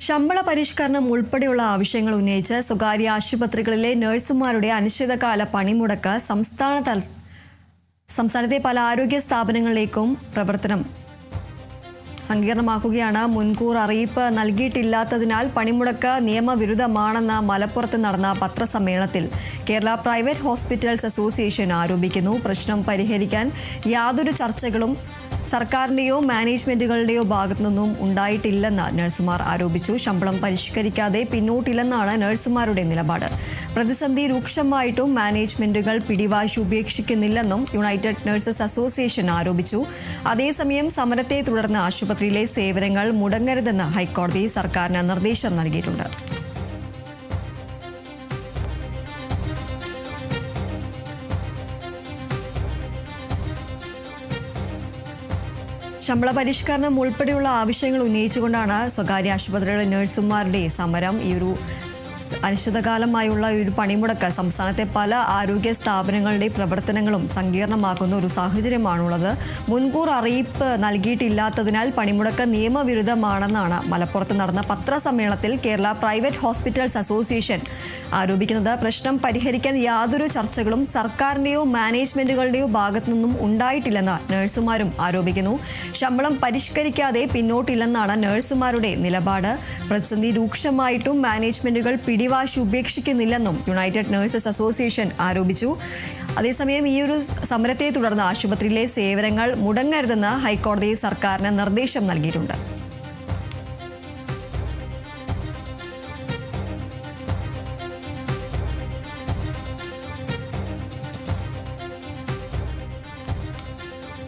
ശമ്പള പരിഷ്കരണം ഉൾപ്പെടെയുള്ള ആവശ്യങ്ങൾ ഉന്നയിച്ച് സ്വകാര്യ ആശുപത്രികളിലെ നഴ്സുമാരുടെ അനിശ്ചിതകാല പണിമുടക്ക് സംസ്ഥാനത്തെ പല ആരോഗ്യ സ്ഥാപനങ്ങളിലേക്കും പ്രവർത്തനം സങ്കീർണമാക്കുകയാണ്. മുൻകൂർ അറിയിപ്പ് നൽകിയിട്ടില്ലാത്തതിനാൽ പണിമുടക്ക് നിയമവിരുദ്ധമാണെന്ന് മലപ്പുറത്ത് നടന്ന പത്രസമ്മേളനത്തിൽ കേരള പ്രൈവറ്റ് ഹോസ്പിറ്റൽസ് അസോസിയേഷൻ ആരോപിക്കുന്നു. പ്രശ്നം പരിഹരിക്കാൻ യാതൊരു ചർച്ചകളും സർക്കാരിന്റെയോ മാനേജ്മെന്റുകളുടെയോ ഭാഗത്തു നിന്നും ഉണ്ടായിട്ടില്ലെന്ന് നഴ്സുമാർ ആരോപിച്ചു. ശമ്പളം പരിഷ്കരിക്കാതെ പിന്നോട്ടില്ലെന്നാണ് നഴ്സുമാരുടെ നിലപാട്. പ്രതിസന്ധി രൂക്ഷമായിട്ടും മാനേജ്മെന്റുകൾ പിടിവാശി ഉപേക്ഷിക്കുന്നില്ലെന്നും യുണൈറ്റഡ് നഴ്സസ് അസോസിയേഷൻ ആരോപിച്ചു. അതേസമയം സമരത്തെ തുടർന്ന് ആശുപത്രിയിലെ സേവനങ്ങൾ മുടങ്ങരുതെന്ന് ഹൈക്കോടതി സർക്കാരിന് നിർദ്ദേശം നൽകിയിട്ടുണ്ട്. ശമ്പള പരിഷ്കരണം ഉൾപ്പെടെയുള്ള ആവശ്യങ്ങൾ ഉന്നയിച്ചുകൊണ്ടാണ് സ്വകാര്യ ആശുപത്രികളിലെ നഴ്സുമാരുടെ സമരം. ഈ ഒരു അനിശ്ചിതകാലമായുള്ള ഒരു പണിമുടക്ക് സംസ്ഥാനത്തെ പല ആരോഗ്യ സ്ഥാപനങ്ങളുടെ പ്രവർത്തനങ്ങളും സങ്കീർണമാക്കുന്ന ഒരു സാഹചര്യമാണുള്ളത്. മുൻകൂർ അറിയിപ്പ് നൽകിയിട്ടില്ലാത്തതിനാൽ പണിമുടക്ക് നിയമവിരുദ്ധമാണെന്നാണ് മലപ്പുറത്ത് നടന്ന പത്രസമ്മേളനത്തിൽ കേരള പ്രൈവറ്റ് ഹോസ്പിറ്റൽസ് അസോസിയേഷൻ ആരോപിക്കുന്നത്. പ്രശ്നം പരിഹരിക്കാൻ യാതൊരു ചർച്ചകളും സർക്കാരിന്റെയോ മാനേജ്മെന്റുകളുടെയോ ഭാഗത്തു നിന്നും ഉണ്ടായിട്ടില്ലെന്ന് നഴ്സുമാരും ആരോപിക്കുന്നു. ശമ്പളം പരിഷ്കരിക്കാതെ പിന്നോട്ടില്ലെന്നാണ് നഴ്സുമാരുടെ നിലപാട്. പ്രതിസന്ധി രൂക്ഷമായിട്ടും മാനേജ്മെന്റുകൾ പിടിവാശി ഉപേക്ഷിക്കുന്നില്ലെന്നും യുണൈറ്റഡ് നഴ്സസ് അസോസിയേഷൻ ആരോപിച്ചു. അതേസമയം ഈ ഒരു സമരത്തെ തുടർന്ന് ആശുപത്രിയിലെ സേവനങ്ങൾ മുടങ്ങരുതെന്ന് ഹൈക്കോടതി സർക്കാരിന് നിർദ്ദേശം നൽകിയിട്ടുണ്ട്.